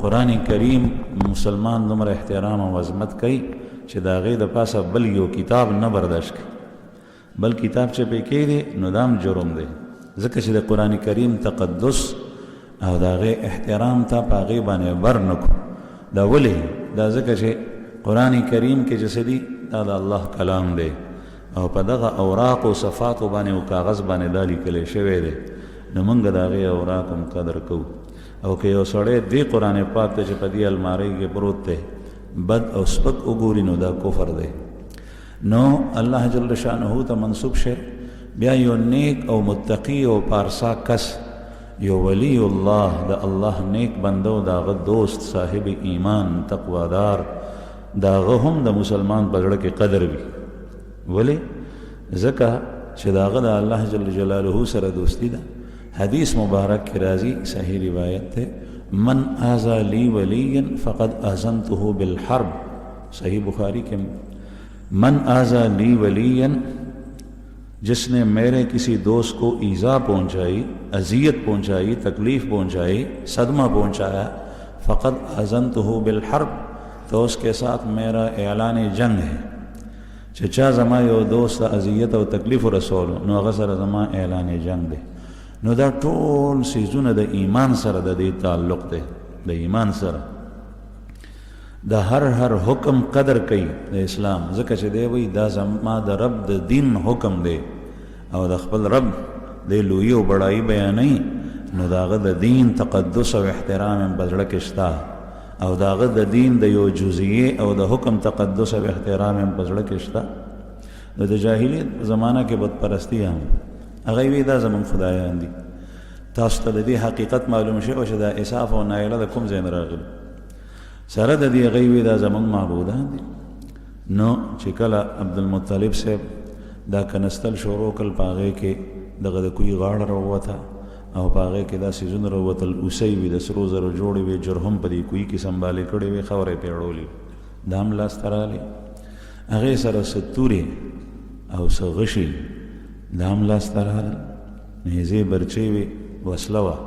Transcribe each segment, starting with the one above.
قرآن کریم مسلمان دومره احترام او عظمت کوي چې د هغې د پاسه بل یو کتاب نه برداشت کوي، بل کتاب چې پې کېږي نو دا هم جرم دی، ځکه چې د قرآن کریم تقدس او د هغې احترام ته په هغې باندې بر نه کړو. دا ولې؟ دا ځکه چې قرآن کریم کې چې څه دي دا د الله کلام دی او په دغه اوراق او صفاتو باندې او کاغذ باندې دا لیکلی شوی دی، نو موږ د هغې اوراق هم قدر کوو. او که یو سړی دې قرآن پاک ته چې په دې المارۍ کې پروت دی بد او سپک وګوري نو دا کفر دی. نو الله جل شانه ته منسوب شه، بیا یو نیک او متقی او پارسا کس، یو ولی الله د الله نیک بنده او داغه دوست صاحب ایمان تقوادار، داغه هم د مسلمان په زړه کې قدر وي. ولې؟ ځکه چې داغه د الله جل جلاله سره دوستی ده. حدیث مبارک کی راضی صحیح روایت ہے، من آذا لی ولیا فقد آذنته بالحرب، صحیح بخاری کے من آذا لی ولیا، جس نے میرے کسی دوست کو ایذا پہنچائی، اذیت پہنچائی، تکلیف پہنچائی، صدمہ پہنچایا، فقد آذنته بالحرب، تو اس کے ساتھ میرا اعلان جنگ ہے. چچا زما یو دوست اذیت او تکلیف رسول نو هغه سره زما اعلان جنگ دی. نو دا ټول سیزونه د ایمان سره د دې تعلق دی، د ایمان سره د هر حکم قدر کوي د اسلام، ځکه چې دی وایي دا زما د رب د دین حکم دی او د خپل رب د لویي او بړایي بیانوي، نو د هغه د دین تقدس او احترام یې په زړه کې شته، او د هغه د دین د یو جزیې او د حکم تقدس او احترام یې په زړه کې شته. نو د جاهلیت په زمانه کې بتپرستي هم هغه وی دا زمون خدایان دي. تاسو ته د دې حقیقت معلوم شوی چې دا اساف او نایله د کوم ځای نه راغلي، سره د دې هغه وی دا زمون معبودان دي. نو چې کله عبدالمطلب صاحب دا کنستل شروع کړل، په هغې کې دغه د کوی غاړه راووته او په هغې کې دا سیزونه راووتل، اوسۍ وي د سرو زرو جوړې وې، جرهم په دې کوی کې سنبالې کړې وې، خاورې پې اړولې، دا هم لاسته راغلې. هغې سره څه تورې او څه غشي دا هم لاسته راغلل، نیزې برچې وې، وسله وه.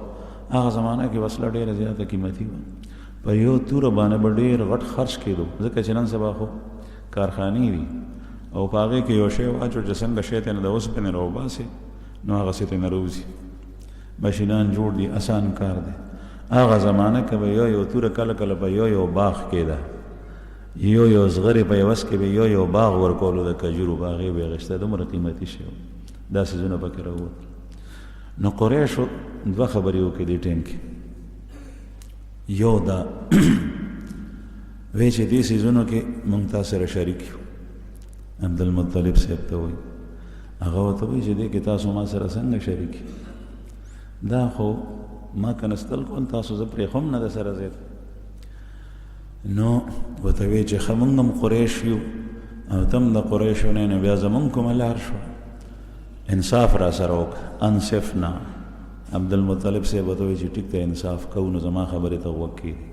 هغه زمانه کې وسله ډېره زیاته قیمتي وه، په یو توره باندې به ډېر غټ خرڅ کېدو، ځکه چې نن سبا خو کارخانې وي او په هغې کې یو شی واچو چې څنګه شی ته نه د اوسپنې راوباسې نو هغسې ته نه راوځي، ماشینان جوړ دي، اسان کار دی. هغه زمانه کې به یو توره کله کله په یو باغ کېده، یو زغرې په یوس کې به یو باغ ورکولو د کجورو، په هغې به یې اخیسته، دومره قیمتي شی و. دا سیزونه پکې راووتل. نو قریشو دوه خبرې وکړې دې ټیم کې، یو دا وی چې دې سیزونو کې مونږ تا سره شریک یو. عبدالمطلب صاحب ته وایي، هغه ورته وایي چې دې کې تاسو ما سره څنګه شریک یو؟ دا خو ما کنستل کول، تاسو زه پرېښوم نه د سره ځای ته. نو ورته وایي چې ښه مونږ هم قریش یو او ته هم د قریشو نه، نو بیا زمونږ کومه لار شوه، انصاف را سره وکړه، انصفنا. عبدالمطلب صاحب ورته وایي چې ټیک ته انصاف کوو، نو زما خبرې ته غوږ کېږي.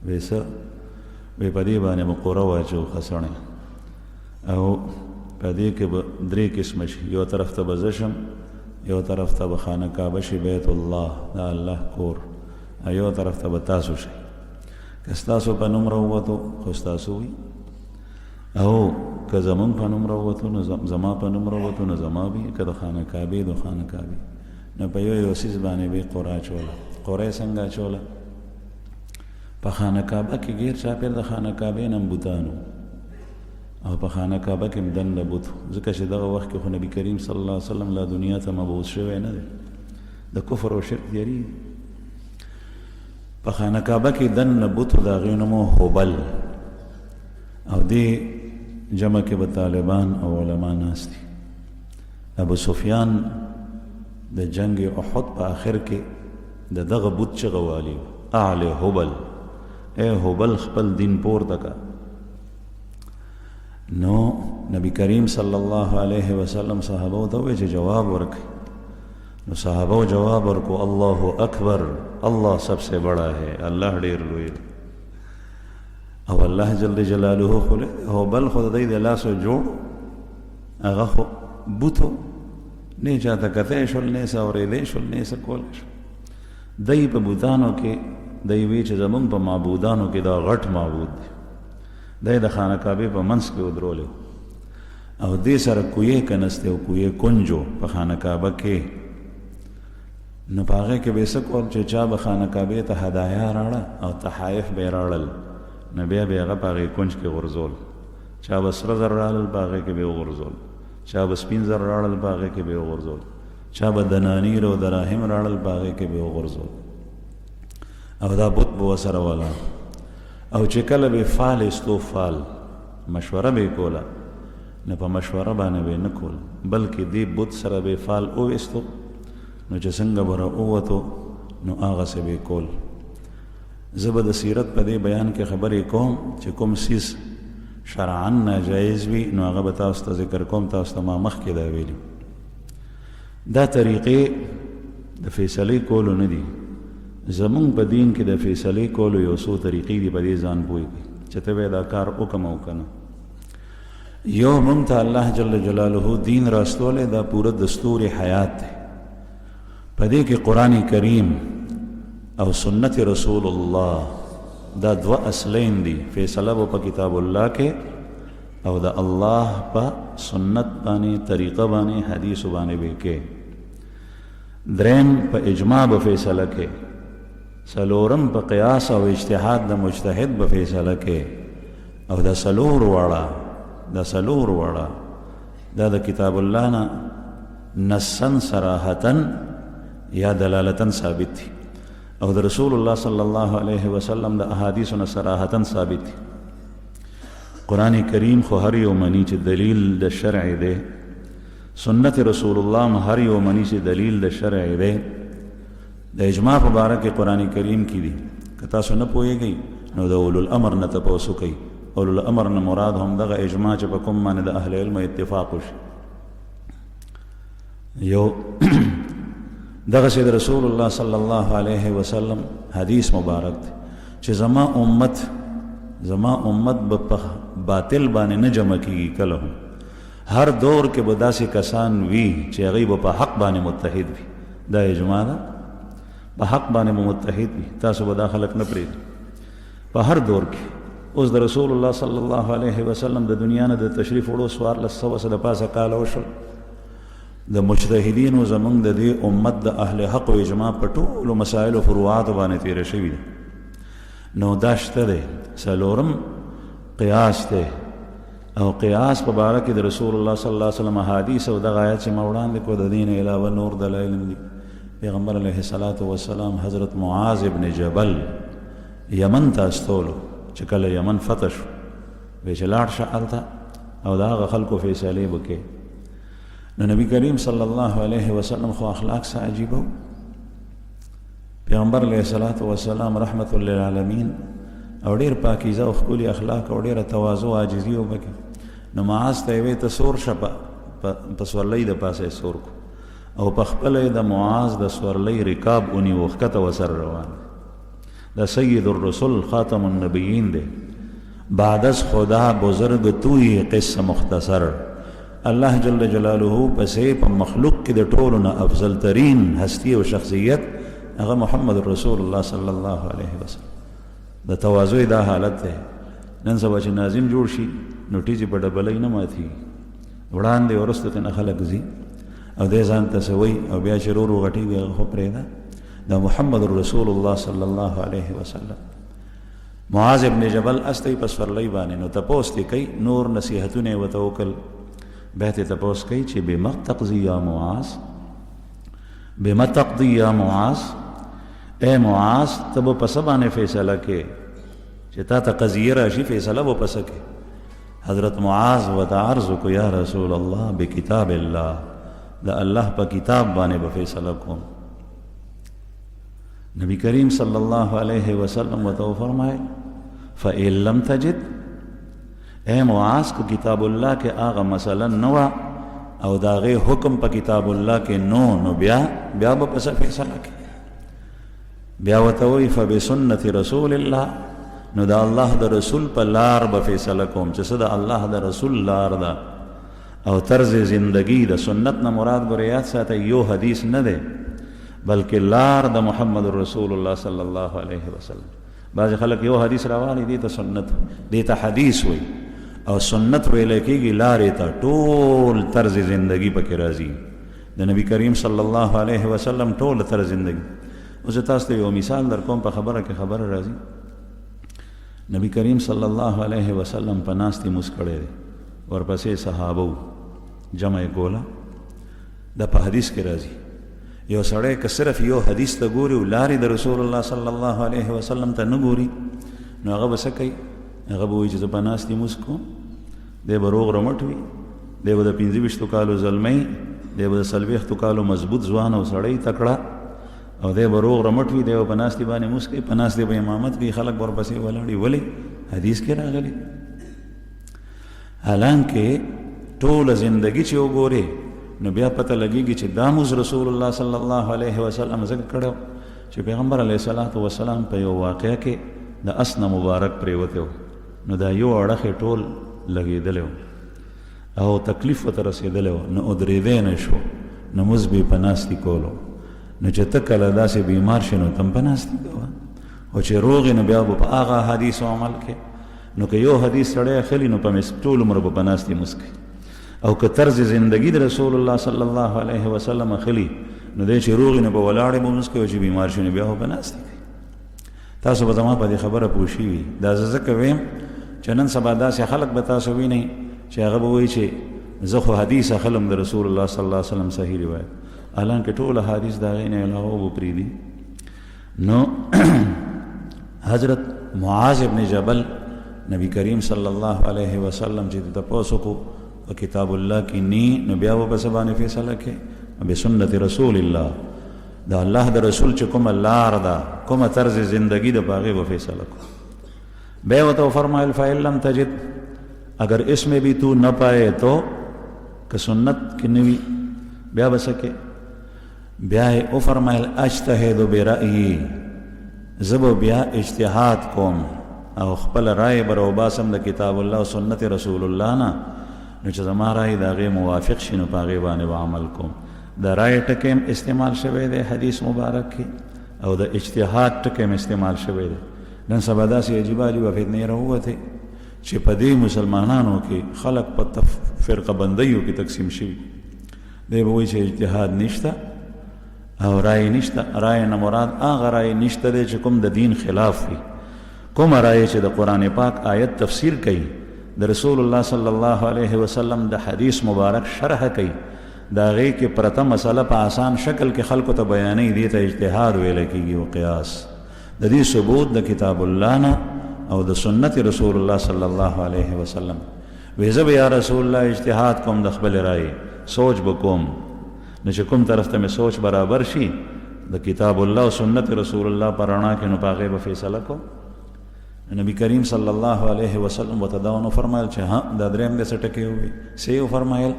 وایي څه؟ وایي په دې باندې به قوره واچو خسڼې، او په دې کې به درې قسمه شي، یو طرف ته به زه شم، یو طرف ته به خانه کعبه شي، بیت الله د الله کور، او یو طرف ته به تاسو شئ. که ستاسو په نوم راووتو خو ستاسو وي، او که زمون په نوم راووتو نو زما په نوم راووتو نو زما وي، که د خانه کعبې د خانه کعبې. نو په یو څیز باندې به قوره اچوله. قوره یې څنګه اچوله؟ په خانه کعبه کې غیر چاپېر د خانه کعبې نه بوتانو، او په خانه کعبه کې هم دنده بوت، ځکه چې دغه وخت کې خو نبي کریم صلی الله علیه وسلم لا دنیا ته مبعوث شوی نه دی، د کفر او شرک تیاري. په خانه کعبه کې دنده بوت، د هغې نوم و هبل، او دې جمع کې به طالبان او علما ناست دي. ابو سفیان د جنگ احد په آخر کې د دغه بوت چغه والي، اعلی هبل، اے هبل خپل دین پورته کا. نو نبی کریم صلی الله علیه وسلم صحابه ته وایي چې جواب ورکړي. نو صحابه جواب ورکو، الله اکبر، الله سب سے بڑا ہے، الله ډیر لوی. او الله جل جلاله هبل خو د دې د لاسو جوړ، هغه خو بوتو نه چاته کته شول، نه څه اورېدې شول، نه څه کولی شول. دی په بوتانو کې دی وی چې زمونږ په معبودانو کې دا غټ معبود دی، دی د خانه کعبې په منځ کې ودرولی او دې سره کویې کنستی او کویې کنجو په خانه کعبه کې. نو په هغې کې به یې څه کول چې چا به خانه کعبې ته هدایا راړه او تحایف به یې راړل، نو بیا به یې هغه په هغې کنج کې غورځول. چا به سره زر راړل په هغې کې به یې وغورځول، چا به سپین زر راړل په هغې کې به یې وغورځول، چا به دنانیر او دراهم راړل په هغې کې به یې وغورځول او دا بت به ورسره ولاړ. او چې کله به فال ایستو فال مشوره به یې کوله، نه په مشوره باندې به یې نه کول بلکې دې بت سره به یې فال وویستو، نو چې څنګه به راووتو نو هغسې به یې کول. زه به د سیرت په دې بیان کې خبرې کوم چې کوم څیز شرعاً ناجایز وي نو هغه به تاسو ته ذکر کوم. تاسو ته ما مخکې دا ویلي دا طریقې د فیصلې کولو نه دي. زمونږ په دین کې د فیصلې کولو یو څو طریقې دي، په دې ځان پوهېږئ چې ته به دا کار وکړم او که نه. یو موږ ته الله جل جلاله دین راستولی، دا پوره دستور حیات دی. په دې کې قرآن کریم او سنت رسول الله دا دوه اصلین دي. فیصله به په کتاب الله کې او د الله په سنت باندې طریقه باندې حدیث باندې به کې. دریم په اجماع به فیصله کې. څلورم په قیاس او اجتهاد د مجتهد به فیصله کې. او دا څلور واړه دا د کتاب الله نه نصن صراحتن یا دلالتن ثابت دي او د رسول الله صلی الله علیه وسلم د احادیثو نه صراحتن ثابت دي. قرآن کریم خو هر یو مني چې دلیل د شرع دی، سنت رسول الله هر یو مني چې دلیل د شرع دی. د اجماع په باره کې قرآن کریم کې دي. که تاسو نه پوهېږئ نو د اولو الامر نه تپوس وکئ. اولو الامر نه مراد هم دغه اجماع چې په کوم باندې د اهل علم اتفاق وشي. یو دغسې د رسول الله صلی الله علیه وسلم حدیث مبارک دی چې زما امت به په باطل باندې نه جمع کېږي. کله هم هر دور کې به داسې کسان وي چې هغوی به په حق باندې متحد وي. دا اجماع ده، په حق باندې به متحد وي. تاسو به دا خلک نه پرېږدئ په هر دور کې. اوس د رسول الله صلی الله علیه وسلم د دنیا نه د تشریف وړو 1400 د پاسه کاله وشول. د مجتهدینو زمونږ د دې امت د اهل حق و اجماع په ټولو مسایلو فروعاتو باندې تېره شوي ده. نو دا شته دی. څلورم قیاس دی او قیاس په باره کې د رسول الله صلی الله علیه وسلم احادیث او دغه آیات چې ما وړاندې کړو د دین علاوه نور دلایل هم دي. پیغمبر علیه السلام حضرت معاذ ابن جبل یمن ته استولو چې کله یمن فتح شو وی چې لاړ شه هلته او د هغه خلکو فیصلې وکړې. نو نبی کریم صلی الله علیه وسلم خو اخلاق څه عجیبه و. پیغمبر علیه السلام رحمت للعالمین او ډېر پاکیزه او ښکلي اخلاق او ډېره تواضع او عاجزي و پکې. نو معاذ ته یې وی ته سور شه په سورلۍ د پاسه یې سور کو او په خپله یې د معاذ د سورلۍ رکاب ونیو ښکته ورسره روان. دا سید الرسل خاتم النبیین دی. بعد از خدا بزرگ توی قصه مختصر. الله جل جلاله پسې په مخلوق کې د ټولو نه افضل ترین هستی او شخصیت هغه محمد رسول الله صلی الله علیه وسلم. د تواضع دا حالت دی. نن سبا چې ناظم جوړ شي نو ټیزې په ډبلۍ نه ماتېږي، وړاندې وروسته ترې نه خلک ځي او دی ځان ته څه وایي او بیا چې ورو غټېږي هغه خو پرېږده. دا محمد رسول الله صلی الله علیه وسلم. معاذ ابن جبل استی په سورلۍ باندې نو تپوس دې کوي، نور نصیحتونه یې ورته وکړل. بیا ترې تپوس کوي چې بما تقضي یا معاذ، بما تقضي یا معاذ، اے معاذ ته به په څه باندې فیصله کې چې تا ته قضیه راشي فیصله به پسه کې. حضرت معاذ ورته عرض وکړو یا رسول الله بکتاب الله، د الله په کتاب باندې به فیصله کوم. نبی کریم صلی الله علیه وسلم ورته وفرمایل فإن لم تجد، اے معاذ کو کتاب الله کې هغه مسله نه وه او د هغې حکم په کتاب الله کې نو بیا به پسه فیصله کې. بیا ورته وایي فبسنت رسول الله، نو د الله د رسول په لار به فیصله کوم چې څه د الله د رسول لار ده او طرز زندگی د سنت نه مراد ګوره یاد ساته یو حدیث نه دی بلکې لار د محمد رسول الله صلی الله علیه وسلم. بعض خلک یو حدیث راوالي دي ته سنت، دي ته حدیث وي، او سنت ویل کېږي لارې ته ټول طرز زندگی پکې راځي د نبی کریم صلی الله علیه وسلم ټول طرز زندگی. اوس تاسو ته یو مثال در کوم، په خبره کې خبره راځي. نبی کریم صلی الله علیه وسلم په ناستې موس کړی دی، ورپسې صحابه جمع کوله. د په حدیث کې راځي یو سړی که صرف یو حدیث ته ګوري او لارې د رسول الله صلی الله علیه وسلم ته نه ګوري، نو هغه به څه کوي؟ هغه به وایي چې زه په ناستې موس کوم. دی به روغ رمټ وي، دی به د 25 کالو زلمی، دی به د 40 کالو مضبوط ځوان او سړی تکړه، او دی به روغ رمټ وي، دی به په ناستې باندې موس کوي، په ناستې به امامت کوي، خلک ورپسې ولاړي. ولې؟ حدیث کې راغلی. حالانکه ټوله زندگی چې وګورې نو بیا پته لګېږي چې دا موږ رسول الله صلی الله علیه وسلم ذکر کړی چې پیغمبر علیه الصلاة والسلام په یو واقعه کې د اس نه مبارک پرېوتی و، نو دا یو اړخ یې ټول لګېدلی و او تکلیف ورته رسېدلی و، نو ودرېدی نه شو، نو موږ به یې په ناستې کولو. نو چې ته کله داسې بیمار شې نو ته هم په ناستې کوه، او چې روغ یې نو بیا به په هغه حدیثو عمل کې. نو که یو حدیث سړی اخلي نو په ټول عمر به په ناستې موس کوي، او که طرز زندگی د رسول الله صلی الله علیه وسلم اخلي نو دی چې روغ نه به ولاړې به موس کوي، او چې بیمار شي نو بیا به په ناستې کوي. تاسو به زما په دې خبره پوه شوي. دا زه ځکه ویم چې نن سبا داسې خلک به تاسو وینئ چې هغه به وایي چې زه خو حدیث اخلم د رسول الله صلی الله علیه وسلم صحیح روایت، حالانکه ټول حدیث د هغې نه علاوه به پرېږدي. نو حضرت معاذ ابن جبل نبی کریم صلی الله علیه وسلم چې تپوس وکړو په کتاب الله کې نی، نو بیا به په څه باندې فیصله کې؟ بسنت رسول الله، د الله د رسول چې کومه لار ده، کومه طرز زندگی ده، په هغې به فیصله کو. بیا ورته فرمایل فإن لم تجد، اگر اس میں بھی تو نہ پائے تو، که سنت کې نه وي بیا به څه کې؟ بیا یې وفرمایل اجتهد برأیي، زه به بیا اجتهاد کوم او خپل رای به راوباسم د کتاب الله او سنت رسول الله نه، نو چې زما رای د هغې موافق شي نو په هغې باندې به عمل کوم. د رای ټکی هم استعمال شوی دی حدیث مبارک کې، او د اجتهاد ټکی هم استعمال شوی دی. نن سبا داسې عجیبه عجیبه فتنې راووتې چې په دې مسلمانانو کې خلک په فرقه بندیو کې تقسیم شوي. دی به وایي چې اجتهاد نشته او رای نشته. رای نه مراد هغه رای نشته دی چې کوم د دین خلاف وي، کومه رای چې د قرآن پاک آیت تفسیر کوي، د رسول الله صلی الله علیه وسلم د حدیث مبارک شرح کوي، د هغې کې پرته مسله په آسان شکل کې خلکو ته بیانوي، دې ته اجتهاد ویلی کېږي او قیاس. د دې ثبوت د کتاب الله نه او د سنت رسول الله صلی الله علیه وسلم. وی زه به یا رسول الله اجتهاد کوم د خپل رای، سوچ به کوم، نو چې کوم طرف ته مې سوچ برابر شي د کتاب الله او سنت رسول الله په رڼا کې، نو په هغې به فیصله کوم. نبی کریم صلی الله علیه وسلم ورته دا ونه فرمایل چې ها دا درېیم دی څه ټکی ووایي، څه یې وفرمایل؟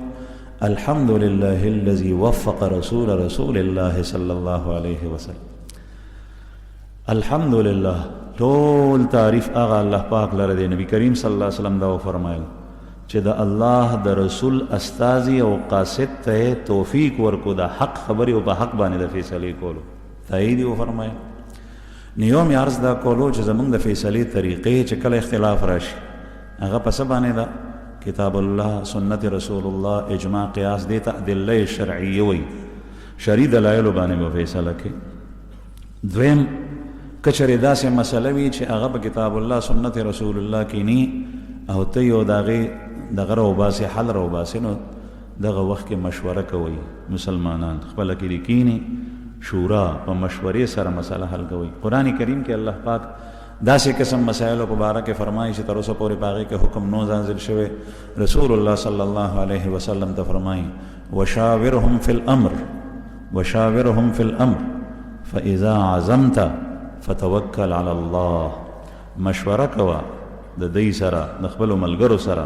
الحمد لله الذي وفق رسول الله صلی الله علیه وسلم. الحمد لله، ټول تعریف هغه الله پاک لره دی. نبی کریم صلی الله علیه وسلم دا وفرمایل چې د الله د رسول استازي او قاصد ته توفیق ورکو د حق خبرې او په حق باندې د فیصلې کولو. تایید یې وفرمایل. نیوم یې عرض دا کولو چې زمونږ د فیصلې طریقې چې کله اختلاف راشي هغه په څه باندې ده؟ کتاب الله، سنت رسول الله، اجماع، قیاس، دې ته ادله شرعیه وایي. شرعي دلایلو باندې به فیصله کوي. دویم که چېرې داسې مسله وي چې هغه په کتاب الله سنت رسول الله کې ني او ته یو د هغې دغه راوباسې حل راوباسې، نو دغه وخت کې مشوره کوئ. مسلمانان خپله کې دې کینې شورا په مشورې سره مسله حل کوي. قرآن کریم کې الله پاک داسې قسم مسایلو په باره کې فرمایي چې تر اوسه پورې په هغې کې حکم نو نازل شوی. رسول الله صلی الله علیه وسلم ته فرمایي وشاورهم فی الامر فاذا عزمت فتوکل علی الله. مشوره کوه د دوی سره، د خپلو ملګرو سره،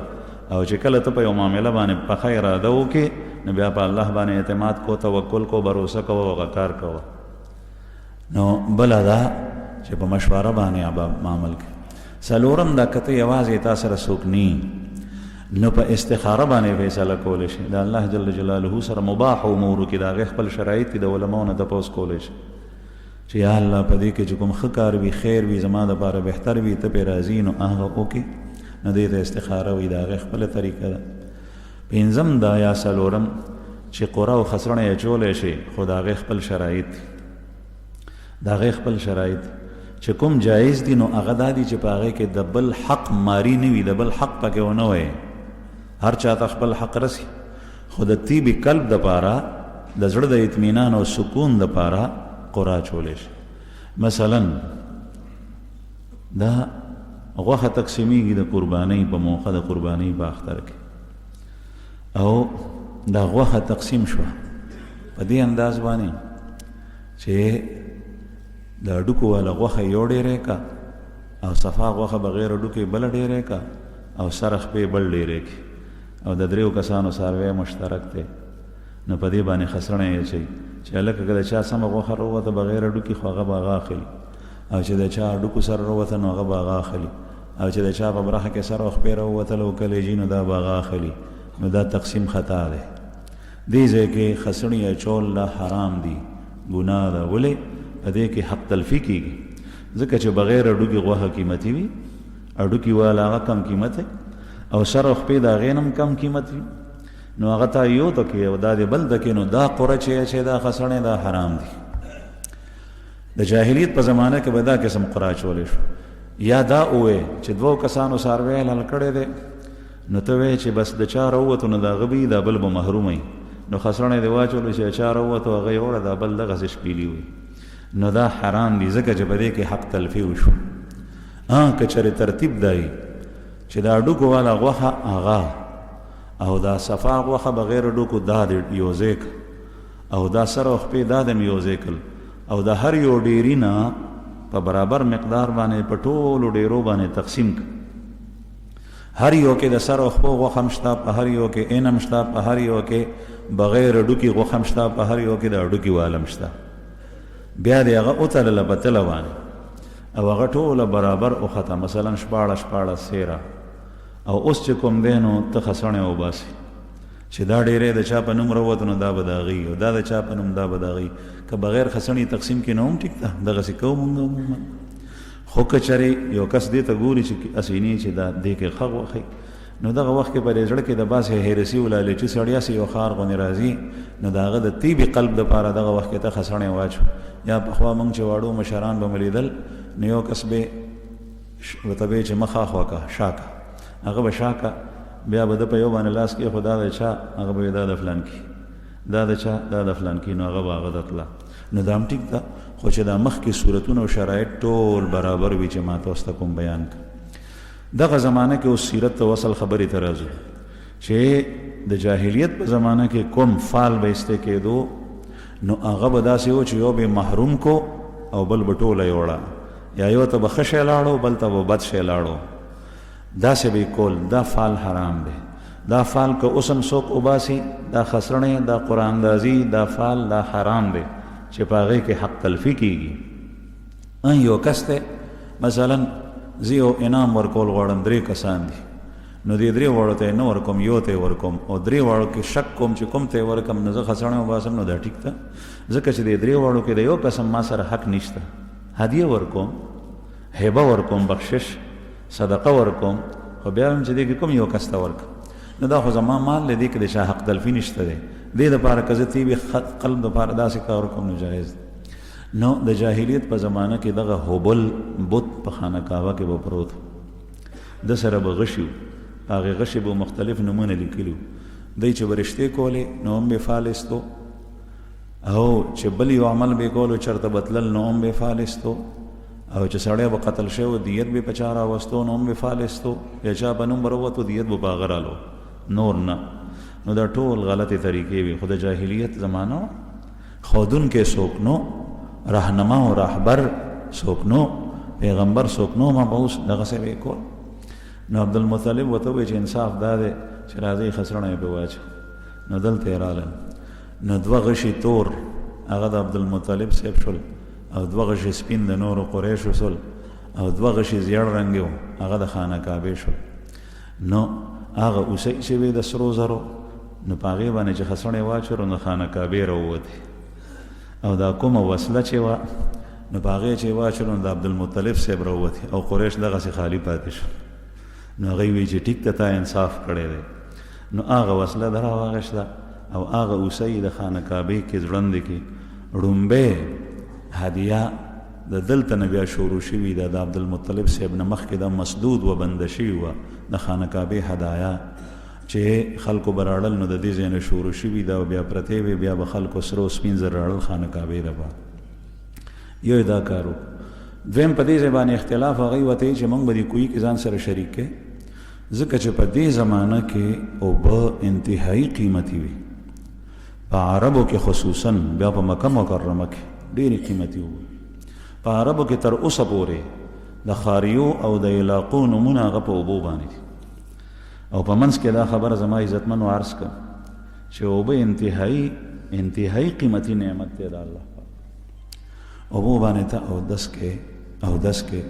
او چې کله ته په یو معامله باندې پخه اراده وکړې نو بیا په الله باندې اعتماد کو، توکل کو، بروسه کو او هغه کار کوه. نو بله ده چې په مشوره باندې عمل کوي. څلورم دا که ته یوازې تا سره څوک نی نو په استخاره باندې فیصله کولی شي. د الله جل جلاله سره مباح امورو کې د هغې خپل شرایط دي، د علماو نه تپوس کولی شي چې یا الله په دې کې چې کوم ښه کار وي، خیر وي، زما دپاره بهتر وي، ته پرې راضي، نو هغه وکړي. نو دې ته استخاره وایي، د هغې خپله طریقه ده. پنځم دا یا څلورم چې قرعه او خسرڼه یې اچولی شي، خو د هغې خپل شرایط دي، د هغې خپل شرایط چې کوم جایز دي، نو هغه دا دي چې په هغې کې د بل حق ماری نه وي، د بل حق پکې ونه وایي. هر چا ته خپل حق رسی، خو د طیب قلب دپاره، د زړه د اطمینان او سکون دپاره قرعه اچولی شي. مثلا دا غوښه تقسیمیږي د قربانۍ په موقع، د قربانۍ په اختر کې، او دا غوښه تقسیم شوه په دې انداز باندې چې د هډوکو والا غوښه یو ډېری کا، او صفا غوښه بغیر هډوکې بله ډېری کا، او سر خپې بل ډېری کی، او د دریو کسانو څاروی مشترک دی. نو په دې باندې خسرڼه یې اچوي چې هلکه که د چا سمه غوښه راووته بغیر هډوکي، خو هغه به هغه اخلي، او چې د چا هډوکو سره راووته نو هغه به هغه اخلي، او چې د چا په برخه کې سر او خپې راووتله او کلیجي، نو دا به هغه اخلي. نو دا تقسیم خطا دی. دې ځای کې خسرڼې اچول دا حرام دي، ګناه ده. ولې؟ په دې کې حق تلفي کېږي، ځکه چې بغیر هډوکي غوښه قیمتي وي، هډوکي والا هغه کم قیمت او سر او خپې د هغې نه هم کم قیمت وي، نو هغه ته یو ته کې او دا د بل ته کې، نو دا قرعه چې دا خسرڼې دا حرام دي. د جاهلیت په زمانه کې به دا قسم قرعه اچولی شو. یا دا ووایې چې دوو کسانو څاروی حلال کړی دی، نو ته وایې چې بس د چا راووتو نو د هغه به دا بل به محروم وي، نو خسرڼې دې واچولو چې چا راووتو هغه یې وړه، دا بل دغسې شپیلي وي، نو دا حرام دي، ځکه چې په دې کې حق تلفي وشو. که چېرې ترتیب دا وي چې دا هډوکو والا غوښه هغه، او دا صفا غوښه بغیر هډوکو دا دې یو ځای کړه، او دا سر او خپې دا دې م یو ځای کړل، او د هر یو ډیري نه په برابر مقدار باندې په ټولو ډیرو باندې تقسیم کړه. هر یو کې د سر او خپو غوښه هم شته، په هر یو کې عین هم شته، په هر یو کې بغیر هډوکي غوښه هم شته، په هر یو کې د هډوکي واله هم شته. بیا دې هغه وتلله په تله باندې، او هغه ټوله برابر وخته، مثلا 14 سیره، او اوس چې کوم دی نو ته خسرڼې وباسي چې دا ډېری د چا په نوم راووت نو دا به د هغې، او دا د چا په نوم دا به د هغې. که بغیر خسرڼې تقسیم کې نو هم ټیک ده، دغسې کوو مونږ عموما. خو که چېرې یو کس دې ته ګوري چې اسیني چې دا دې کې ښه غوښې، نو دغه وخت کې په دې زړه کې د باسې هیرسي و لالچي سړیا سي یو خار غوندې راځي، نو د هغه د طیبي قلب دپاره دغه وخت کې ته خسرڼې واچو. یا پخوا مونږ چې واړو مشران به مو لیدل، نو یو کس به ورته به چې مخ اخوا که شاکه، هغه به شاکه، بیا به د په یو باندې لاس کې خو دا د چا، هغه به دا د فلان کې، دا د چا، دا د فلان کې، نو هغه به هغه ته تله. نو دا هم ټیک ده، خو چې دا مخکې صورتونه او شرایط ټول برابر وي چې ما تاسو ته کوم بیان کړ. دغه زمانه کې اوس سیرت ته وصل خبرې ته راځو چې د جاهلیت په زمانه کې کوم فال به ایسته کېدو، نو هغه به داسې و چې یو به محروم کو او بل به ټوله یې وړه، یا یو ته به ښه شی لاړو، بل ته به بد شی لاړو، داسې به کول. دا فال حرام دی. دا فال که اوس هم څوک وباسي، دا خسرڼې، دا قراندازي، دا فال دا حرام دی چې په هغې کې حق تلفي کېږي. یو کس دی مثلا زه یو انعام ورکول غواړم، 3 کسان دي، نو دې 3 واړو ته یې نه ورکوم، یو ته یې ورکوم، او 3 واړو کې شک کوم چې کوم ته یې ورکم، نو زه خسرڼې وباسم، نو دا ټیک ده، ځکه چې دې 3 واړو کې د یو قسم ما سره حق نشته. هدیه ورکوم، هبه ورکوم، بخشش صدقه ورکوم، خو بیا هم چې دې کې کوم یو کس ته ورکم، نو دا خو زما مال دی، دې کې د چا حق تلفي نشته دی. دې دپاره که زه طیبي قلب دپاره داسې کار وکړم نو جایز دی. نو د جاهلیت په زمانه کې دغه هبل بت په خانقاهوه کې به پروت، د سره به غشي و، هغې غشي به مختلف نومونه لیکلي و. دی چې به رشتې کولې نو هم به فال ایستو، او چې بل یو عمل به کولو چېرته به تلل نو هم به فال ایستو، او چې سړی به قتل شوی دیت به په چا راوستو نو هم به فال ایستو، یا چا په نوم به راووتو دیت به په هغه رالو، نور نه. نو دا ټول غلطې طریقې وي. خو د جاهلیت زمانه وه، ښودونکی څوک نو، رهنما او رهبر څوک نو، پیغمبر څوک نو، ما به اوس دغسې به یې کول. نو عبدالمطلب ورته ووایي چې انصاف دا دی چې راځئ خسرڼه یې پرې واچو. نو دلته یې رالل، نو 2 غشي تور هغه د عبدالمطلب صاحب شول، او 2 غشي سپین د نورو قریشو شول، او 2 غشي زیړ رنګ و هغه د خانه کعبې شول. نو هغه اوسۍ چې وې د سرو زرو، نو په هغې باندې چې خسڼې واچولو نو خانه کعبې راووتې، او دا کومه وسله چې وه نو په هغې چې واچولو نو د عبدالمطلب صاحب راووتې، او قریش دغسې خالي پاتې شو. نو هغوی وایي چې ټیک ته تا انصاف کړی دی. نو هغه وسله ده راواغېشته او هغه اوسۍ د خانه کعبې کې ځوړندې کې ړومبۍ هدیه د دلته نه بیا شروع شوي ده، د عبدالمطلب صاحب نه مخکې دا مسدود و بنده شوي وه د خانه کعبې هدایا چې خلکو به راړل، نو د دې ځای نه شروع شوي ده او بیا پرتې وې، بیا به خلکو سره او سپین زر راړل خانه کعبې دپاره. یو دا کار وکړو. دویم په دې ځای باندې اختلاف هغوی ورته چې موږ به دې کوهي کې ځان سره شریک کړې، ځکه چې په دې زمانه کې اوبه انتهایی قیمتي وي، په عربو کې خصوصا، بیا په مکه مکرمه کې ډېرې قیمتي وي. په عربو کې تر اوسه پورې د خاریو او د علاقو نومونه هغه په اوبو باندې دي. او په منځ کې دا خبره زما عزتمنو عرض کړم چې اوبه انتهایی قیمتي نعمت دی د الله پاک. اوبو باندې ته اودس کې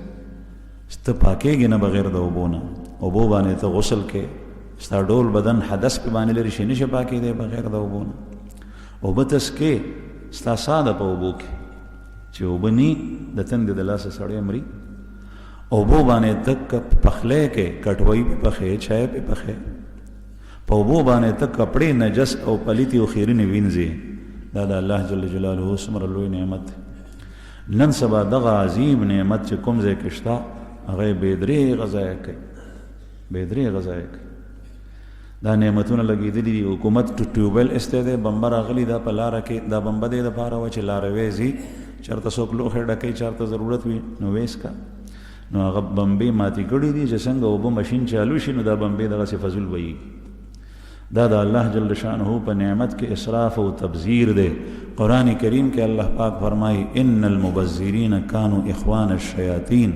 ته پاکېږي نه بغیر د اوبو نه، اوبو باندې ته غسل کې ستا ډول بدن حدث پې باندې لري شي نشي پاکېدی بغیر د اوبو نه. اوبه تسکې ستا ساه ده په اوبو کې، چې اوبه نی د تندې د لاسه سړی مري. اوبو باندې تک پخلی کې کټوۍ پې پخې، چای پې پخې، په اوبو باندې تک کپړې نجس او پلیتې او خیرنې وینځي. دا د الله جل جلاله څومره لوی نعمت دی. نن سبا دغه عظیم نعمت چې کوم ځای کې شته هغه بېدرېغه ضایع کوي، بېدرېغه ضایع کوي. دا نعمتونه لګېدلي دي. حکومت ټیوبویل ایستی دی، بمبه راغلي دا په لاره کې، دا بمبه دې دپاره وه چې لاروی ځي چېرته څوک لوښی ډکوي، چېرته ضرورت وي نو ویس کا، نو هغه بمبې ماتې کړي دي چې څنګه اوبه مشین چالو شي نو دا بمبې دغسې فضول بهیږي. دا د الله جل شانه په نعمت کې اسراف او تبذیر دی. قرآن کریم کې الله پاک فرمایي ان المبذرین کانوا اخوان الشیاطین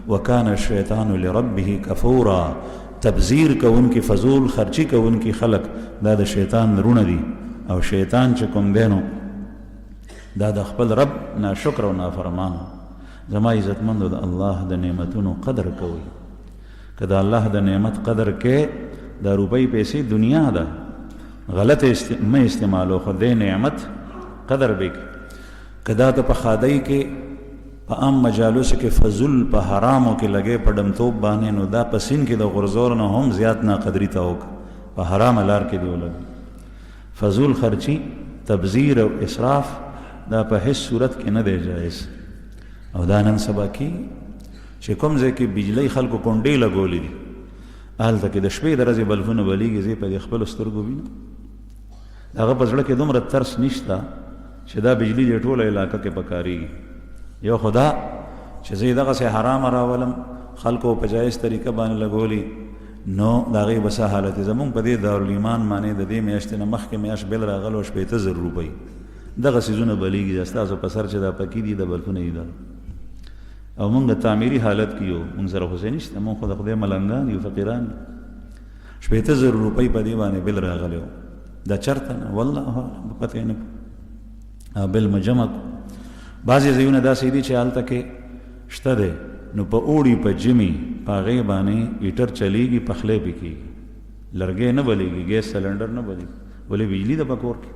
وکان الشیطان لربه کفورا. تبذیر کوونکي فضول خرچي کوونکي خلق دا د شیطان رونه دي، او شیطان چې کوم دی نو دا د خپل رب ناشکر او نافرمان. زما عزتمندو د الله د نعمتونو قدر کوئ. که د الله د نعمت قدر کې دا روپۍ پیسې دنیا ده غلط مه استعمالو، خو د نعمت قدر به کې. که دا ته په خادۍ کې په عام مجالسو کې فضول په حرامو کې لګې په ډمتوب باندې، نو دا په سین کې د غرزور نه هم زیات ناقدري ته وکړه، په حرام لار کې دی ولګي. فضول خرچي، تبذیر او اسراف دا په هیڅ صورت کې نه دی جایز. او دا نن سبا کې چې کوم ځای کې بجلی خلکو کونډې لګولې دي، هلته کې د شپې د ورځې بلفونه بلیږي، زه په دې خپلو سترګو وینم. هغه په زړه کې دومره ترس نشته چې دا بجلی دې ټوله علاقه کې پکارېږي. یو خدا چې زه یې دغسې حرامه راولم خلکو په جایز طریقه باندې لګولي، نو د هغې به څه حالت دی. زمونږ په دې دارالایمان باندې د دې میاشتې نه مخکې میاشت بل راغلو 80,000 روپۍ دغه څیزونه بلیږي. ستاسو په سر چې دا پکې دي د بلفونه یې ده، او مونږ د تعمیري حالت کې یو، مونږ سره خو څه نشته، مونږ خو د خدای ملنګان یو، فقیران. 80,000 روپۍ په دې باندې بل راغلی و. دا چېرته نه والله اعلم، پته یې نه بل مو جمع کړو. بعضې ځایونه داسې دي چې هلته کې شته دی، نو په اوړي په ژمي په هغې باندې هیټر چلیږي، پخلی پې کېږي، لرګی نه بلیږي، ګیس سلنډر نه بلیږي، ولې بجلي ده په کور کې.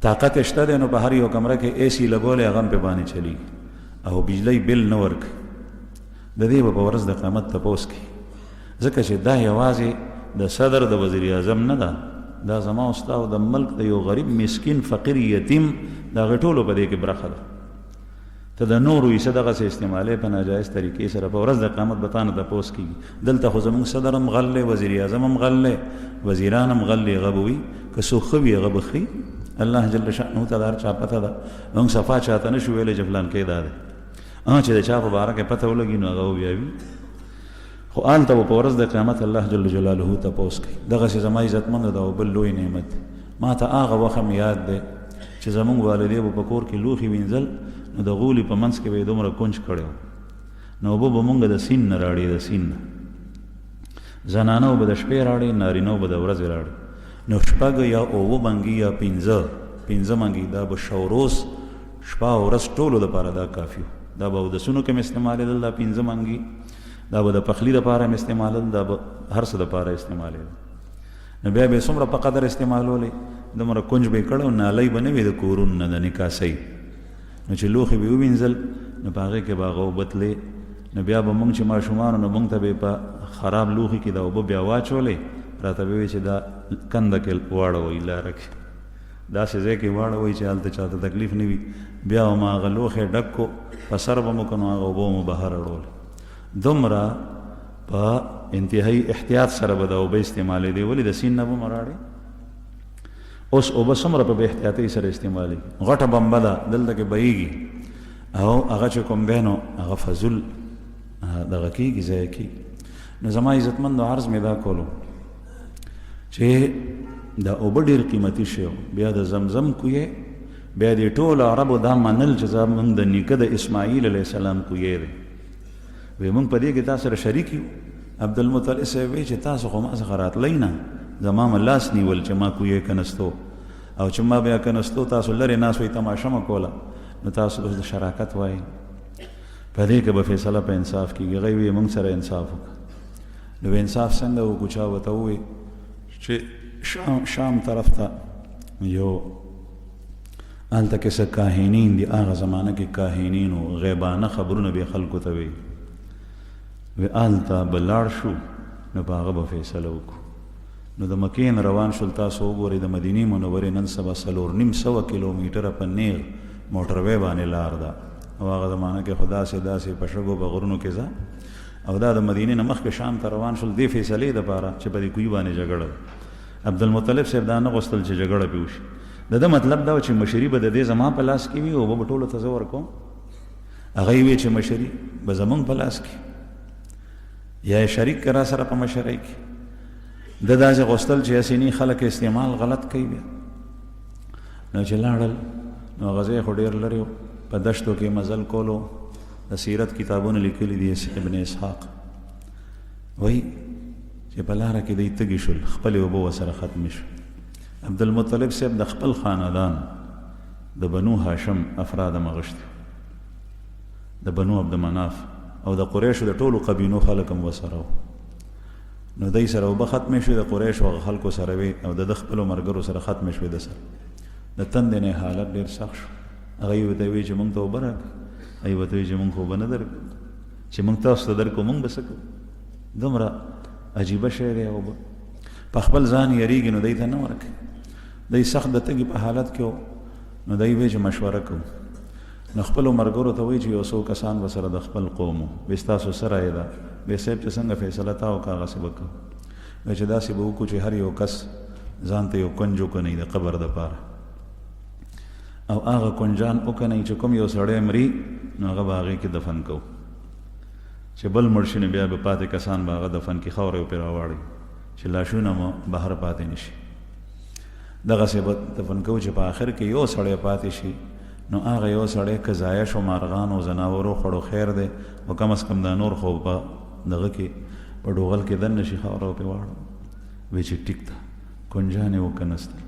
طاقت یې شته دی، نو په هر یو کمره کې اے سی لګولی هغه هم پې باندې چلیږي، او بجلی بل نه ورکوي. د دې به په ورځ د قیامت تپوس کوي، ځکه چې دا یوازې د صدر د وزیر اعظم نه ده، دا زما او ستا او د ملک د یو غریب مسکین فقیر یتیم د هغې ټولو په دې کې برخه ده. ته د نورو حصه دغسې استعمالې په ناجایز طریقې سره، په ورځ د قیامت به تا نه تپوس کېږي. دلته خو زمونږ صدر هم غل دی، وزیر اعظم هم غل دی، وزیران هم غل دی، هغه به وي که څوک ښه وي هغه به ښي. الله جل شانه ته د هر چا پته ده، موږ صفا چاته نه شو ویلی چې فلان کې دا دی، چې د چا په باره کې پته ولګي نو هغه بیا وي. خو هلته به په ورځ د قیامت الله جل جلاله تپوس کوي. دغسې زما عزتمنده ده او بل لوی نعمت دی. ما ته هغه وخت هم یاد دی چې زمونږ والدې به په کور کې لوښي وینځل، نو د غولي په منځ کې به یې دومره کونج کړی و، نو اوبه به مونږ د سیند نه راړې، د سیند نه زنانه به د شپې راړې، نارینه به د ورځې راړې. نو شپږ یا اووه منګي یا پنځه منګي دا به شوروز شپه او ورځ ټولو دپاره دا کافي و. دا به اودسونو کې م استعمالېدل دا 5 منګي، دا به د پخلی دپاره هم استعمالول، دا به هر څه دپاره استعمالېده. نو بیا به یې څومره په قدر استعمالولی، دومره کنج به یې کړی او نالی به نه وي د کورون نه، د نکاسۍ. نو چې لوښي به یې ووینځل نو په هغې کې به هغه اوبه تلې. نو بیا به مونږ چې ماشومانو نو مونږ ته به یې په خراب لوښي کې دا اوبه بیا واچولې، راته به وایي چې دا کنده کې واړوئ، لاره کې داسې ځای کې واړوئ چې هلته چاته تکلیف نه وي. بیا به ما هغه لوښی ډک کو، په سر به مو که نو هغه اوبه مو بهر اړولې. دومره په انتهایی احتیاط سره به دا اوبه استعمالېدې. ولې د سیند نه به مو راړې. اوس اوبه څومره په بې احتیاطۍ سره استعمالېږي. غټه بمبه ده دلته کې بهیږي او هغه چې کوم دی نو هغه فضول دغه کېږي، ضایع کېږي. نو زما عزتمندو عرض مې دا کولو چې دا اوبه ډېر قیمتي شی و. بیا د زمزم کویې، بیا دې ټولو عربو دا منل چې زموږ د نیکه د اسماعیل علیه السلام کویې دی. وی مونږ په دې کې تاسو سره شریک یو. عبدالمطلب صاحب وی چې تاسو خو ما څخه راتلی نه، زما مې لاس نیول چې ما کویې کنستو، او چې ما بیا کنستو تاسو لرې ناست وئ تماشه مه کوله. نو تاسو اوس د شراکت وایي، په دې کې به فیصله په انصاف کېږي. هغوی وی مونږ سره انصاف وکړه. نو انصاف څنګه وکړو؟ چا ورته ووایي چې شام طرف ته یو هلته کې څه کاهنین دي، هغه زمانه کې کاهنین و، غیبانه خبرونه به خلکو ته وی. وی هلته به لاړ شو نو په هغه به فیصله وکړو. نو د مکې نه روان شول. تاسو وګورئ د مدینې منورې نن سبا 4.5 کیلومیټره په نیغ موټروی باندې لار ده، او هغه زمانه کې خو داسې په شګو په غرونو کې ځه. او دا د مدینې نه مخکې شام ته روان شول دې فیصلې دپاره چې په دې کوی باندې جګړه. عبدالمطلب صاحب دا نه غوښتل چې جګړه پې وشي. د ده مطلب دا و چې مشري به د دې زما په لاس کې وي او به ټولو ته زه ورکوم. هغه یې وی چې مشري به زمونږ په لاس کې، یا یې شریک که را سره په مشرۍ کې. ده داسې غوښتل چې اسیني خلک استعمال غلط کوي. بیا نو چې لاړل نو هغه ځای خو ډېر لرې و، په دشتو کې مزل کولو. د سیرت کتابونه لیکلي دي ابن اسحاق، وایي چې په لاره کې دی تږي شول، خپلې اوبه ورسره ختمې شو. عبدالمطلب صاحب د خپل خاندان د بنو هاشم افراد مغشت، د بنو عبدمناف او د قریشو د ټولو قبیلو خلک هم ورسره وو. نو دی سره اوبه ختمې شوې، د قریشو هغه خلکو سره وې او د خپلو ملګرو سره ختمې شوې. د سره د تندې نه حالت ډېر سخت شو. هغه یې ورته وایي چې مونږ ته اوبه راکړه. هغې ورته وایي چې مونږ خو اوبه نه درکړو، چې مونږ تاسو ته درکړو مونږ به څه کوو. دومره عجیبه شی دی. اوبه په خپل ځان یریږي نو دی ته نه ورکوي. دی سخت د تږي په حالت کې و. نو دی وایي چې مشوره کوو. نو خپلو ملګرو ته وایي چې یو څو کسان به سره د خپل قوم وو، وایي ستاسو څه رایه ده؟ وایي صاحب چې څنګه فیصله تا وکړه هغسې به کوو. وایي چې داسې به وکړو چې هر یو کس ځان ته یو کنج وکنئ د قبر دپاره، او هغه کنجان وکنئ چې کوم یو سړی مري نو هغه به هغې کې دفن کوو، چې بل مړ شي نو بیا به پاتې کسان به هغه دفن کړي، خاورې پرې راواړئ چې لاشونه مو بهر پاتې نه شي. دغسې به دفن کوو چې په آخر کې یو سړی پاتې شي. نو هغه یو سړی که ضایع شو مارغان او ځناورو خوړو خیر دی، او کم از کم دا نور خو په دغه کې په ډوغل کې دننه شي، خاوره پرې واړو. وایي چې ټیک ده، کنجان یې وکنستل.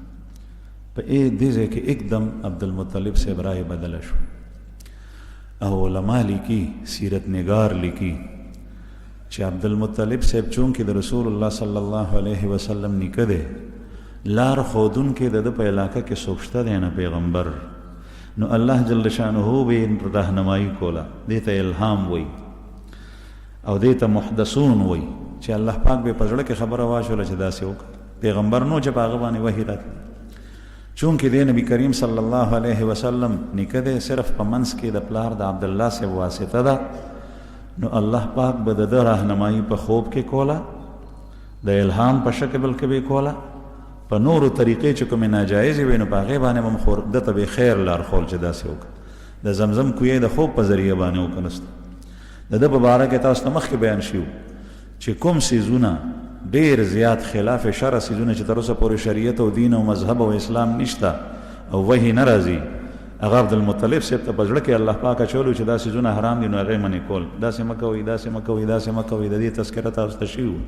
په دې ځای کې एकदम عبدالمطلب صاحب رای بدله شو. او علما لیکي، سیرت نگار لیکي چې عبدالمطلب صاحب چونکې د رسول الله صلی الله علیه وسلم نیکه دی، لار ښودونکی د ده په علاقه کې څوک شته دی نه پیغمبر. نو الله جل شانه به رهنمایي کوله. دې ته الهام وایي او دې ته محدثون وایي چې الله پاک به په زړه کې خبره واچوله چې داسې وکړه. پیغمبر نو چې په هغه باندې وحي راتله. چونکې دی نبی کریم صلی الله علیه وسلم نیکه دی، صرف په منځ کې د پلار د عبدالله صاحب واسطه ده. نو الله پاک به د ده رهنمایي په خوب کې کوله، د الهام په شکل کې به کوله. په نورو طریقې چې کومې ناجایزې وي نو په هغې باندې به هم ده ته به خیر لار خول چې داسې وکړه. د زمزم کویې د خوب په ذریعه باندې وکنسته. د ده په باره کې تاسو ته مخکې بیان شوي چې کوم څیزونه ډېر زیات خلاف شرع څیزونه چې تر اوسه پورې شریعت او دین او مذهب او اسلام نشته او وحي نه راځي، هغه عبدالمطلب صاحب ته په زړه کې الله پاک اچولو چې دا څیزونه حرام دي نو هغې منې کول. داسې مه کوئ، داسې مه کوئ، داسې مه کوئ. د دې تذکره تاسو ته شوي وو.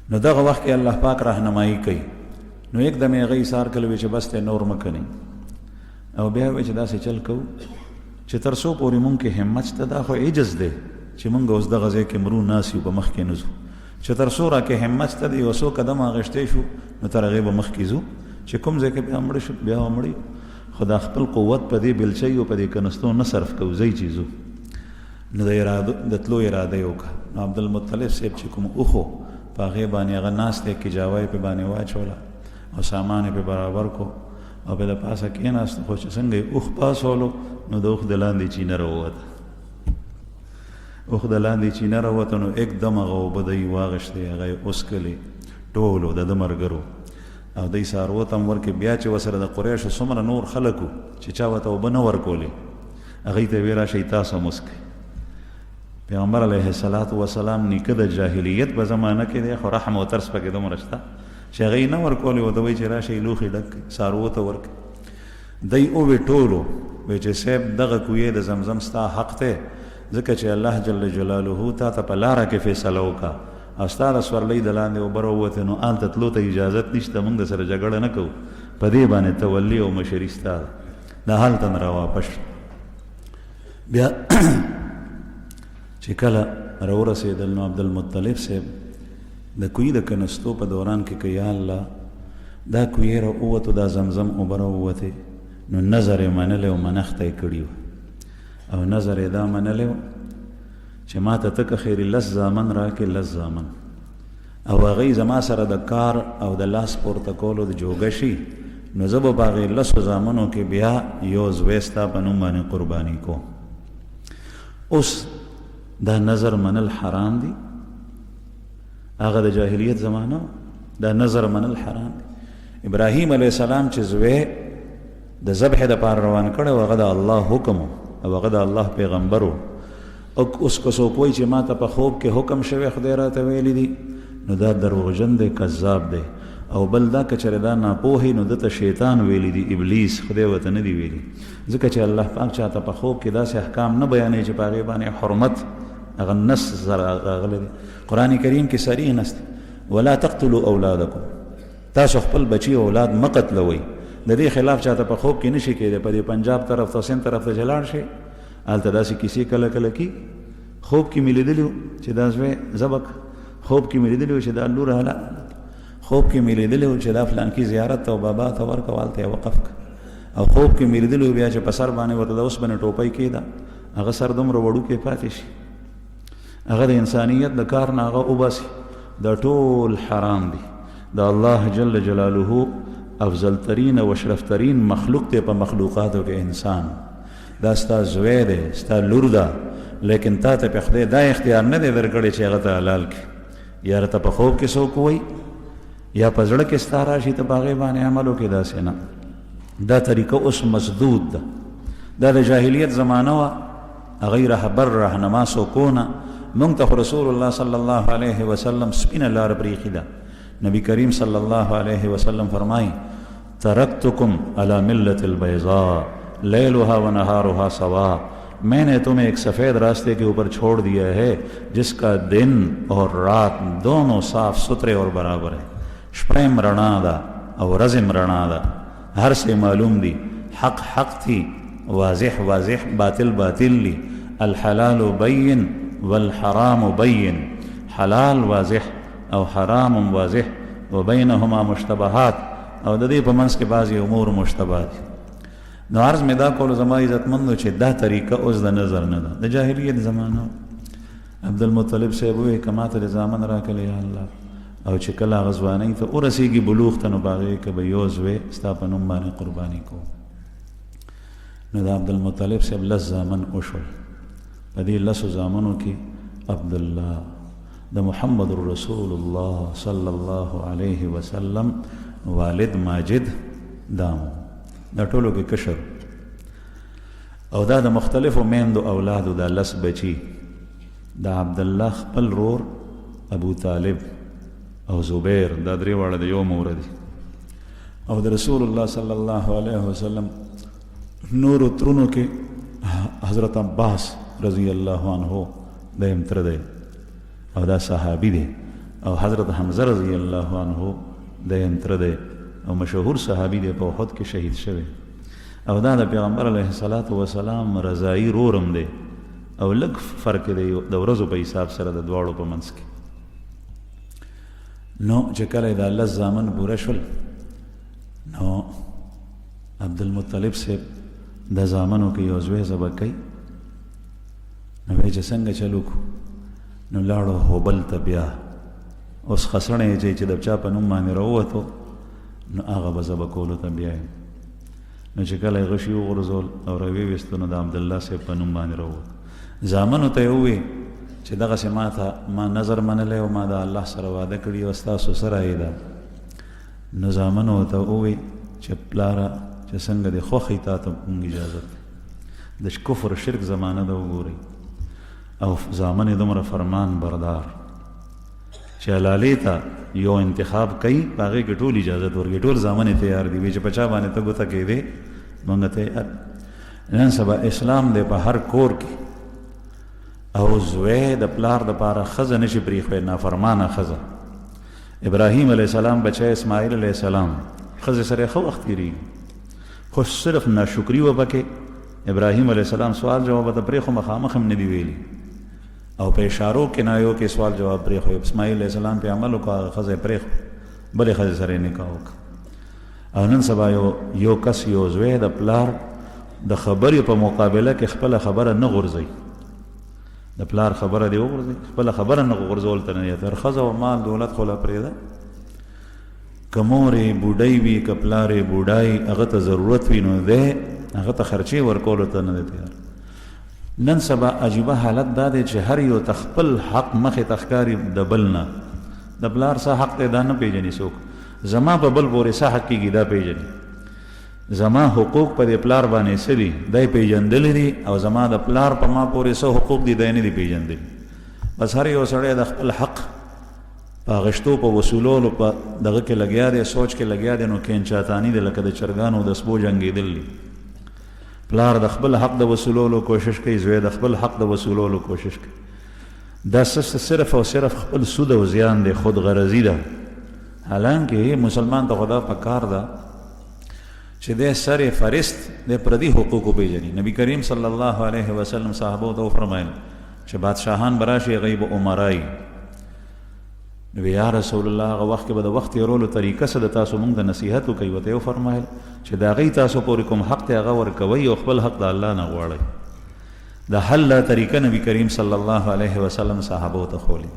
نو دغه وخت کې الله پاک رهنمایي کوي. نو एकदम یې هغه ایثار کړی وي چې بس ته نور مه کوئ، او بیا وایي چې داسې چل کوو چې تر څو پورې مونږ کې همت شته. دا خو عجز دی چې مونږ اوس دغه ځای کې مرو ناست یو، په مخکې نه ځو، چې تر څو را کې همت ته د یو څو قدمه اخیستی شو نو تر هغې به مخکې ځو، چې کوم ځای کې بیا مړه شو بیا به مړه یو، خو دا خپل قوت په دې بلچۍ او په دې کنستو نه صرف کوو، ځئ چې ځو. نو د تلو اراده یې وکړه. نو عبدالمطلب صاحب چې کوم اوښو په هغې باندې هغه ناست دی، کجاوه یې پې باندې واچوله او سامان یې پې برابر کو او پې د پاسه کېناست، خو چې څنګه یې اوښ پاسولو نو د اوښ د لاندې چینه راووته، اوښ د لاندې چینه راووته نو एकदम هغه اوبه دی واغېښتې، هغه یې وسکلې ټولو د ده ملګرو او دی څاروو ته هم ورکړې. بیا چې ورسره د قریشو څومره نور خلک وو چې چا ورته اوبه نه ورکولې، هغوی ته ویې راشئ تاسو هم وسکئ. پیغمبر علیه السلام نیکه د جاهلیت په زمانه کې دی، خو رحم او ترس پکې دومره شته چې هغوی نه ورکولې، ورته وایي چې راشئ لوښي ډک کړئ څاروو ته ورکړئ. دی ووې ټولو وایي چې صاحب دغه کویې د زمزم ستا حق دی، ځکه چې الله جل جلاله تا ته په لاره کې فیصله وکړه او ستا د سورلۍ د لاندې اوبه راووتې، نو هلته تلو ته اجازت نشته، موږ د سره جګړه نه کوو، په دې باندې تولی او مشري ستا ده، دا هلته نه راواپس شو. بیا چې کله راورسېدل نو عبدالمطلب صاحب د کوی د کنستو په دوران کې که یا الله دا کویې راووتو، دا زمزم اوبه راووتې، نو نظر یې منلی او منښته یې کړي وه او نظر یې دا منلی و چې ما ته ته که خیري 10 زامن راکې 10 زامن او هغوی زما سره د کار او د لاس پورته کولو د جوګه شي، نو زه به په هغې 10 زامنو کې بیا یو زوی ستا په نوم باندې قرباني کوم. اوس دا نظر منل حرام دي، هغه د جاهلیت زمانه دا نظر منل حرام دي. ابراهیم علیه السلام چې زوی د ذبح دپاره روان کړی و، هغه د الله حکم او هغه د الله پیغمبر و. اوس که څوک وایي چې ما ته په خوب کې حکم شوی خدای راته ویلی دي، نو دا دروغجن دی، کذاب دی. او بل دا که چېرې دا ناپوهی نو دته شیطان ویلی دي، ابلیس، خدای ورته نه دی ویلي، ځکه چې الله پاک چاته په خوب کې داسې احکام نه بیانوي چې په هغې باندې حرمت هغه نص سره راغلی دی. قرآن کریم کې صریح نص دی، ولا تقتلوا اولادکم، تاسو خپل بچي او اولاد مه قتلوئ. د دې خلاف چاته په خوب کې نشي کېدی. په دې پنجاب طرف ته سند طرف ته چې لاړ شي، هلته داسې کیسې کله کله کېږي. خوب کې مې لیدلي وو چې دا زوی ذبح، خوب کې مې لیدلي وو چې دا لور حلال، خوب کې مې لیدلي وو چې دا فلانکي زیارت ته او بابا ته ورکړه، هلته یې وقف کړه. او خوب کې مې لیدلي وو بیا چې په سر باندې ورته د اوسپنې ټوپۍ کېده، هغه سر دومره وړوکی پاتې شي، هغه د انسانیت د کار نه هغه وباسي. دا ټول حرام دي. دا الله جل جلاله افضل ترین او اشرف ترین مخلوق دی په مخلوقاتو کې انسان. دا ستا زوی دی، ستا لور ده، لیکن تا ته په خدای دا اختیار نه دی درکړی چې هغه ته حلال کړي. یا راته په خوب کې څوک وایي یا په زړه کې ستا راشي ته په هغې باندې عمل وکړې، داسې نه. دا طریقه اوس مسدود ده. دا د جاهلیت زمانه وه، هغوی رهبر رهنما څوکونه. موږ ته رسول الله صلی الله علیه وسلم سپینه لار پرېښې ده. نبی کریم صلی اللہ علیہ وسلم فرمائی ترکتکم علی ملت البیضاء لیلها و نہارها سوا، میں نے تمہیں ایک سفید راستے کے اوپر چھوڑ دیا ہے جس کا دن اور رات دونوں صاف ستھرے اور برابر ہے. شپرم رڼا ده او رزم رڼا ده، ہر سے معلوم دی، حق حق تھی، واضح واضح، باطل باطل لی. الحلال بین والحرام بین، حلال واضح او حرام واضح، و بینهما مشتبهات، او د دې په منځ کې بعضې امور مشتبه دي. نو عرض مې دا کولو زما عزتمندو چې دا طریقه اوس د نظر نه ده، د جاهلیت زمانه. عبدالمطلب صاحب ووایي که ما ته د زامن راکړې یا الله، او چې کله هغه ځوانۍ ته ورسېږي بلوغ ته، نو په هغې کې به یو زوی ستا په نوم باندې قرباني کوو. نو د عبدالمطلب صاحب 10 زامن وشول. په دې 10 زامنو کې عبدالله د محمد رسول الله صلی الله علیه وسلم والد ماجد دامو، دا ټولو کې کشر. او دا د مختلفو میندو اولادو دا 10 بچي. دا عبدالله خپل رور ابو طالب او زبیر، دا 3 واړه د یو مور دي. او د رسول الله صلی الله علیه وسلم نورو ترونو کې حضرت عباس رضی الله عنه دیم تر دی، او دا صحابی دی. او حضرت حمزه رضی الله عنه دیم تر دی، او مشهور صحابی دی، په احد کې شهید شوی. او دا د پیغمبر علیه السلام رضایی رورم دی، او لږ فرق دی د ورځو په حساب سره د دواړو په منځ کې. نو چې کله د 10 زامن پوره شول نو عبدالمطلب صاحب د زامنو کې یو زوی ذبح کوي. نو وایي چې څنګه چلو کو؟ نو لاړو هوبل ته بیا اوس خسړی چې د چا په نوم باندې راووتو نو هغه به ذبح کولو ته بیایي. نو چې کله یې غشي وغورځول او راویویستو نو د عبدالله صاحب په نوم باندې راووت. زامنو ته یې وویل چې دغسې ما نظر منلی او ما د الله سره واده کړي او ستاسو سره یې ده. نو زامنو ته وویل چې پلاره چې څنګه دې خوښوي تا ته مونږ اجازت د کفر شرک زمانه ده وګورئ. او زامن یې دومره فرمان بردار چې حلالې ته یو انتخاب کوي په هغې کې ټول اجازت ورکوي. ټول زامن یې تیار دي وایي چې په چا باندې ته ګوته کېدې مونږ تیار. نن سبا اسلام دی په هر کور کې او زوی د پلار دپاره ښځه نشي پرېښوی، نافرمانه ښځه. ابراهیم علیه السلام بچی اسماعیل علیه السلام ښځې سره یې ښه وخت تېرېږي خو صرف ناشکري وه پکې. ابراهیم علیه السلام سوال جواب ته پرېښو مخامخ هم نه دي ویلي او په اشارو کنایو کې سوال جواب پرېښو. اسماعیل علیه السلام پې عمل وکړو هغه ښځه یې پرېښو بلې ښځې سره یې نکاح وکړه. او نن سبا یو کس یو زوی د پلار د خبرې په مقابله کې خپله خبره نه غورځوي. د پلار خبره دې وغورځوي خپله خبره نه غورځول ته نه یې تر ښځه او مال دولت خو لا پرېږده. که مور یې بوډۍ وي که پلار یې بوډای هغه ته ضرورت وي نو دی هغه ته خرچې ورکولو ته نه دی تیار. نن سبا عجیبه حالت دا دی چې هر یو ته خپل حق مخې ته ښکاري د بل نه. د پلار څه حق دی دا نه پېژني څوک. زما په بل پورې څه حق کېږي دا پېژني. زما حقوق په دې پلار باندې څه دي دا یې پېژندلي دي او زما د پلار په ما پورې څه حقوق دي دا یې نه دي پېژندلي. بس هر یو سړی د خپل حق په اغشتو په وصولولو په دغه کې لګیا دی سوچ کې لګیا دی نو کینچاتانی دی لکه د چرګانو د سپو جنګېدل دي. پلار د خپل حق د وصولولو کوشش کوي زوی د خپل حق د وصولولو کوشش کوي. دا صرف او صرف خپل سود او زیان دی خود غرضي ده. حالانکه مسلمان ته خدا په کار ده چې د سر فرست د پردي حقوقو پیژني. نبی کریم صلی الله علیه وسلم صاحبو ته وفرمایل چې بادشاهان براشي غیب عمرای. نبی یا رسول الله هغه وخت کې به د وخت تېرولو طریقه څه د تاسو مونږ د نصیحت وکوي. ورته یې وفرمایل چې د هغوی تاسو پورې کوم حق دی هغه ورکوئ او خپل حق د الله نه غواړئ. د حل طریقه نبی کریم صلی الله علیه وسلم صحابو ته ښولي.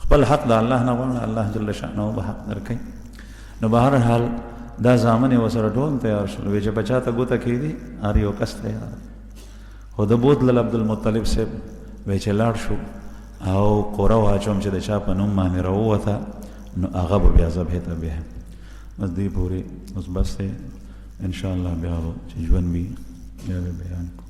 خپل حق د الله نه غواړه الله جل شانه به حق درکوي. نو به هر حال دا زامن یې ورسره ټول تیار شول. وایي چې په چا ته ګوته کېدي هر یو کس تیار. خو د بوتلل عبدالمطلب صاحب وایي چې لاړ شو او قوره واچوم چې د چا په نوم باندې راووته نو هغه به بیا ذبحې ته بیایم. بس دې پورې اوس بس دی انشاءالله بیا به چې ژوند وي بیا به بیان کړو.